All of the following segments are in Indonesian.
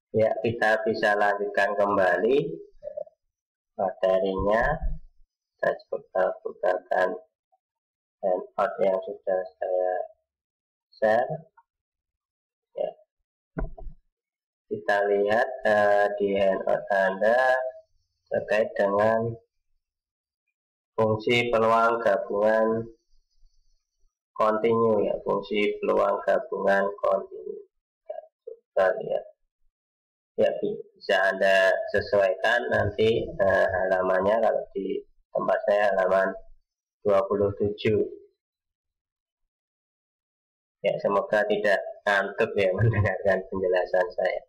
Ya, kita bisa lanjutkan kembali materinya. Saya coba bukakan handout yang sudah saya share. Ya. Kita lihat di handout Anda terkait dengan fungsi peluang gabungan kontinu, ya, fungsi peluang gabungan kontinu. Kita lihat. Ya, bisa Anda sesuaikan nanti halamannya. Kalau di tempat saya halaman 27. Ya, semoga tidak ngantuk ya mendengarkan penjelasan saya.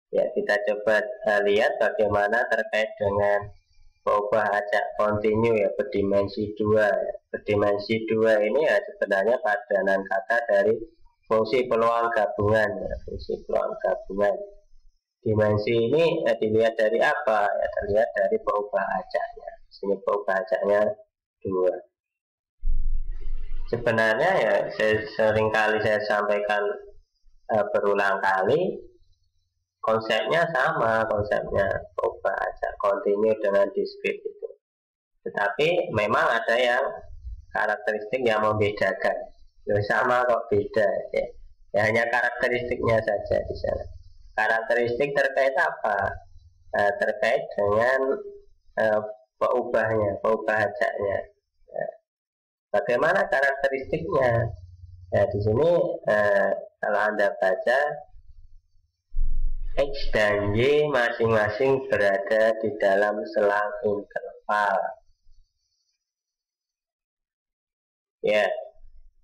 Ya, kita coba lihat bagaimana terkait dengan peubah acak kontinu, ya, berdimensi 2. Berdimensi 2 ini ya sebenarnya padanan kata dari fungsi peluang gabungan, ya, fungsi peluang gabungan. Dimensi ini dilihat dari apa? Ya, terlihat dari peubah acaknya. Sini peubah acaknya 2. Sebenarnya ya seringkali saya sampaikan berulang kali, konsepnya sama, konsepnya peubah acak kontinu dengan diskrit itu. Tetapi memang ada yang karakteristik yang membedakan. Sama kok beda, ya. Ya, hanya karakteristiknya saja di sana. Karakteristik terkait apa? Terkait dengan peubahnya, peubah ajaknya. Bagaimana karakteristiknya? Di sini kalau Anda baca, X dan Y masing-masing berada di dalam selang interval. Ya,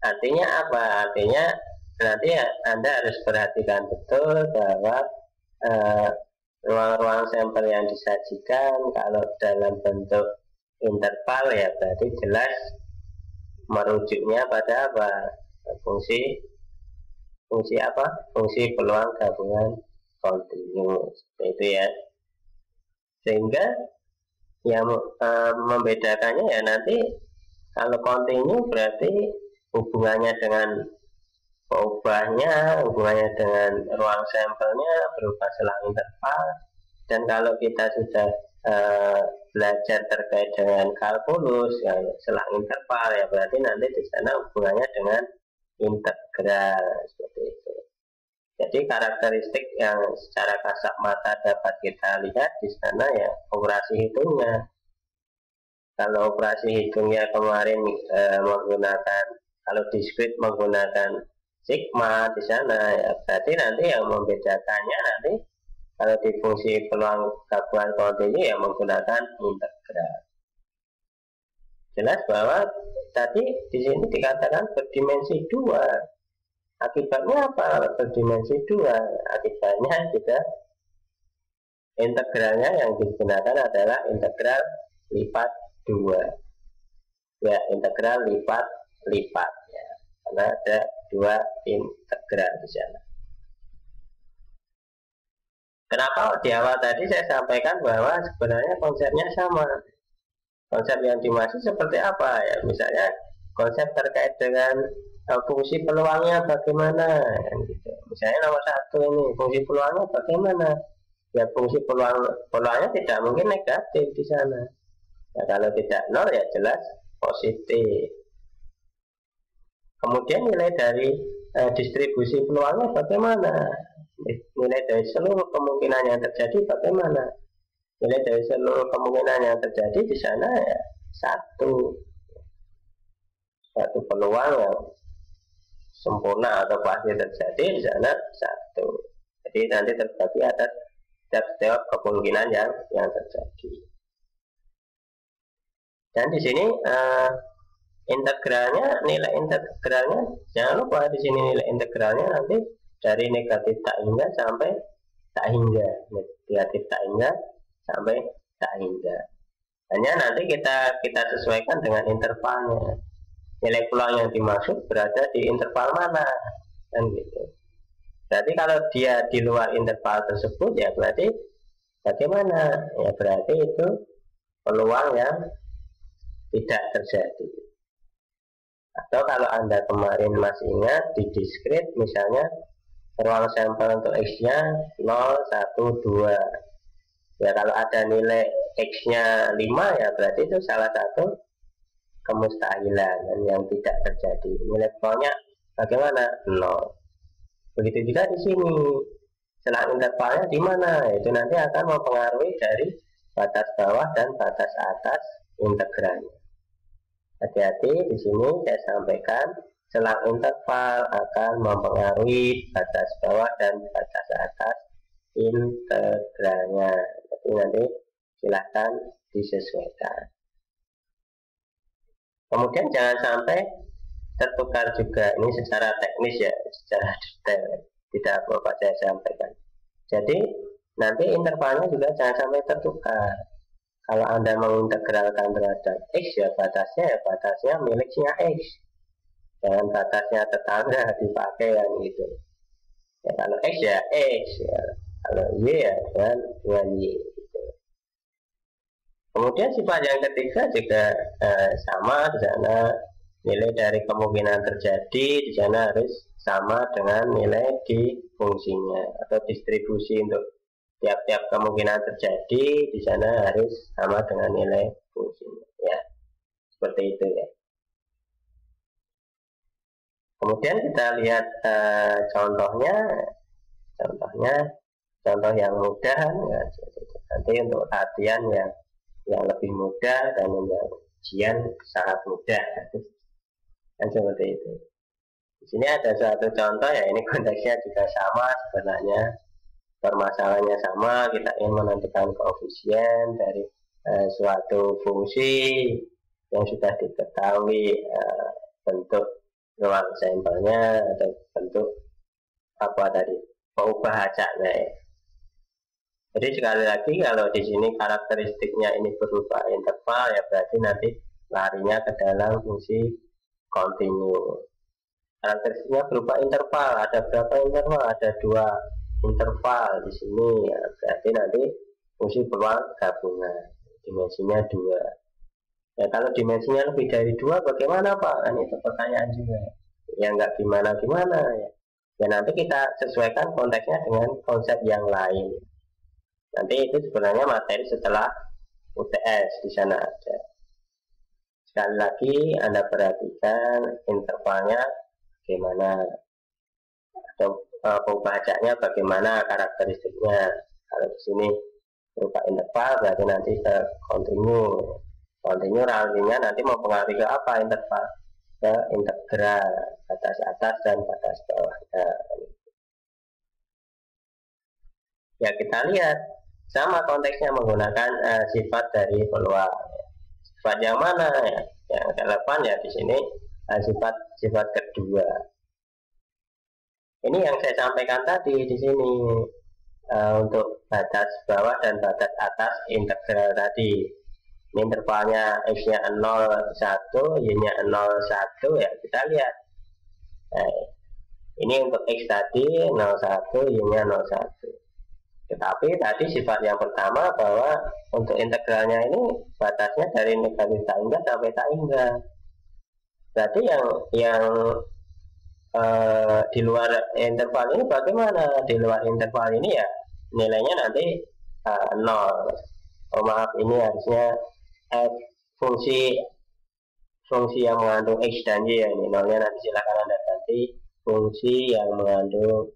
artinya apa? Artinya nanti Anda harus perhatikan betul bahwa ruang-ruang sampel yang disajikan kalau dalam bentuk interval, ya berarti jelas merujuknya pada apa? Fungsi apa? Fungsi peluang gabungan kontinu, seperti itu ya. Sehingga yang membedakannya ya nanti kalau kontinu berarti hubungannya dengan peubahnya, hubungannya dengan ruang sampelnya berupa selang interval. Dan kalau kita sudah belajar terkait dengan kalkulus, ya, selang interval, ya berarti nanti di sana hubungannya dengan integral, seperti itu. Jadi karakteristik yang secara kasat mata dapat kita lihat di sana ya operasi hitungnya. Kalau operasi hitungnya kemarin menggunakan, kalau diskrit menggunakan sigma di sana, ya berarti nanti yang membedakannya nanti kalau di fungsi peluang gabungan kontinu ya menggunakan integral. Jelas bahwa tadi di sini dikatakan berdimensi 2. Akibatnya apa berdimensi 2? Akibatnya juga integralnya yang digunakan adalah integral lipat 2. Ya, integral lipat ya. Karena ada 2 integral di sana. Kenapa di awal tadi saya sampaikan bahwa sebenarnya konsepnya sama. Konsep yang dimaksud seperti apa ya? Misalnya konsep terkait dengan fungsi peluangnya bagaimana, gitu. Misalnya nomor 1 ini fungsi peluangnya bagaimana? Ya fungsi peluangnya tidak mungkin negatif di sana. Ya, kalau tidak 0 ya jelas positif. Kemudian nilai dari distribusi peluangnya bagaimana? Nilai dari seluruh kemungkinan yang terjadi bagaimana? Nilai dari seluruh kemungkinan yang terjadi di sana ya satu peluang yang sempurna atau pasti terjadi di sana 1. Jadi nanti terbagi atas setiap kemungkinan yang terjadi. Dan di sini integralnya, nilai integralnya jangan lupa di sini nilai integralnya nanti dari negatif tak hingga sampai tak hingga, negatif tak hingga sampai tak hingga. Hanya nanti kita sesuaikan dengan intervalnya. Nilai peluang yang dimaksud berada di interval mana, kan gitu. Berarti kalau dia di luar interval tersebut ya berarti bagaimana? Ya berarti itu peluang yang tidak terjadi. Atau kalau Anda kemarin masih ingat di diskrit misalnya ruang sampel untuk X-nya 0, 1, 2. Ya kalau ada nilai X-nya 5 ya berarti itu salah satu kemustahilan yang tidak terjadi. Nilai pokoknya bagaimana? 0. Begitu juga di sini. Selang intervalnya di mana? Itu nanti akan mempengaruhi dari batas bawah dan batas atas integralnya. Hati-hati di sini saya sampaikan selang interval akan mempengaruhi batas bawah dan batas atas integralnya. Jadi nanti silahkan disesuaikan. Kemudian jangan sampai tertukar juga, ini secara teknis ya, secara detail, tidak apa-apa saya sampaikan. Jadi nanti intervalnya juga jangan sampai tertukar. Kalau Anda mengintegralkan terhadap X ya batasnya miliknya X. Jangan batasnya tetangga dipakai yang itu. Ya kalau X ya X, ya. Kalau Y ya dengan Y. Gitu. Kemudian sifat yang ketiga juga sama di sana. Nilai dari kemungkinan terjadi di sana harus sama dengan nilai di fungsinya atau distribusi untuk tiap-tiap kemungkinan terjadi di sana harus sama dengan nilai fungsinya. Ya, seperti itu ya. Kemudian kita lihat contoh yang mudah ya, nanti untuk latihan yang lebih mudah dan yang ujian sangat mudah. Kan seperti itu. Di sini ada suatu contoh ya, ini konteksnya juga sama sebenarnya, permasalahannya sama. Kita ingin menentukan koefisien dari suatu fungsi yang sudah diketahui bentuk ruang sampelnya atau bentuk apa tadi peubah acaknya ya. Jadi sekali lagi kalau di sini karakteristiknya ini berupa interval ya berarti nanti larinya ke dalam fungsi kontinu. Karakteristiknya berupa interval. Ada berapa interval? Ada 2 interval di sini. Ya, berarti nanti fungsi peluang gabungan. Dimensinya 2. Ya kalau dimensinya lebih dari 2 bagaimana Pak? Kan itu pertanyaan juga. Ya nggak gimana-gimana ya. Ya nanti kita sesuaikan konteksnya dengan konsep yang lain. Nanti itu sebenarnya materi setelah UTS di sana ada. Sekali lagi Anda perhatikan intervalnya bagaimana atau pembacanya bagaimana karakteristiknya. Kalau di sini berupa interval berarti nanti ke kontinu rangkaiannya nanti mempengaruhi ke apa interval? Ke integral batas atas dan batas bawah. Ya kita lihat sama konteksnya menggunakan sifat dari peluang. Sifat yang mana ya? Yang ke-8 ya di sini sifat kedua. Ini yang saya sampaikan tadi di sini untuk batas bawah dan batas atas integral tadi. Ini intervalnya X-nya 0, 1, Y-nya 0, 1 ya kita lihat. Ini untuk X tadi 0, 1, Y-nya 0, 1. Tetapi tadi sifat yang pertama bahwa untuk integralnya ini batasnya dari negatif tak hingga sampai tak hingga. Berarti yang di luar interval ini bagaimana? Di luar interval ini ya nilainya nanti 0. Oh maaf, ini harusnya fungsi yang mengandung X dan Y ya, ini nolnya nanti silakan Anda ganti fungsi yang mengandung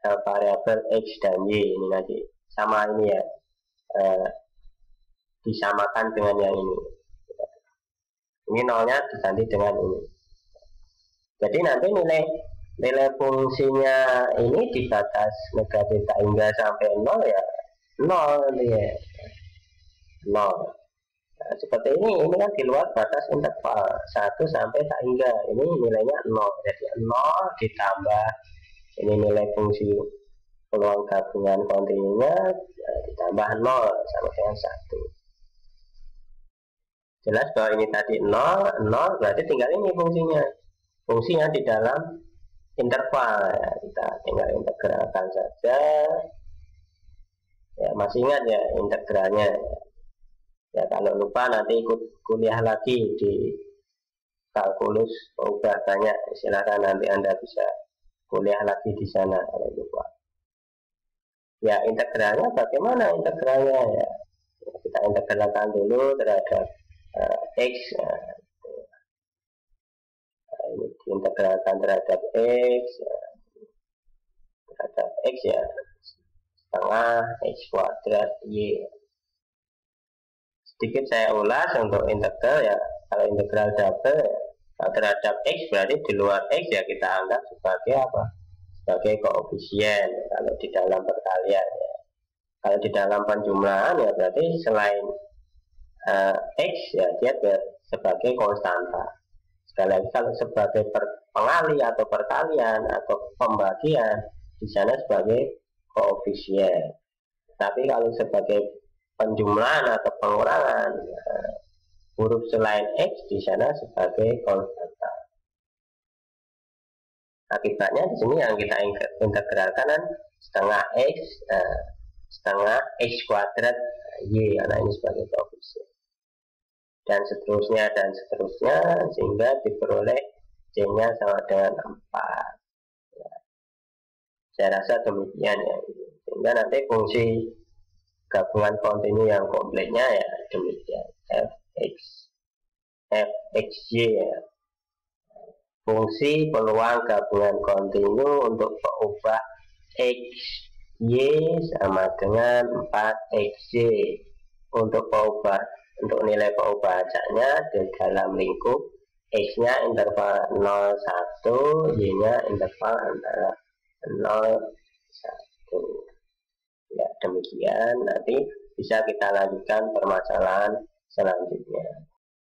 variabel X dan Y ini nanti sama ini ya disamakan dengan yang ini nolnya diganti dengan ini. Jadi nanti nilai fungsinya ini di batas negatif tak hingga sampai 0 ya 0 nanti ya 0. Nah, seperti ini kan di luar batas interval 1 sampai tak hingga, ini nilainya 0. Jadi 0 ditambah ini nilai fungsi peluang gabungan kontinunya ditambah 0 sama dengan 1. Jelas bahwa ini tadi 0 berarti tinggal ini fungsinya di dalam interval ya, kita tinggal integralkan saja ya, masih ingat ya integralnya ya, kalau lupa nanti ikut kuliah lagi di kalkulus peubah banyak, silakan nanti Anda bisa kuliah lagi di sana kalau lupa. Ya integralnya bagaimana integralnya ya, kita integralkan dulu terhadap x. Ini diintegralkan terhadap x, terhadap x ya setengah x kuadrat y. Sedikit saya ulas untuk integral ya. Kalau integral double ya, kalau terhadap x berarti di luar x ya kita anggap sebagai apa? Sebagai koefisien. Kalau di dalam perkalian ya. Kalau di dalam penjumlahan ya berarti selain x ya dia sebagai konstanta. Sekali lagi kalau sebagai pengali atau perkalian atau pembagian di sana sebagai koefisien. Tapi kalau sebagai penjumlahan atau pengurangan huruf selain x di sana sebagai konstanta. Akibatnya di sini yang kita integralkan kan setengah x kuadrat y, karena ini sebagai koefisien. Dan seterusnya sehingga diperoleh c-nya sama dengan 4 ya. Saya rasa demikian ya, sehingga nanti fungsi gabungan kontinu yang kompleknya ya demikian fxy ya. Fungsi peluang gabungan kontinu untuk mengubah x y sama dengan 4xy. Untuk nilai pengubah-acaknya di dalam lingkup x-nya interval 0,1, y-nya interval antara 0,1. Ya demikian, nanti bisa kita lanjutkan permasalahan selanjutnya.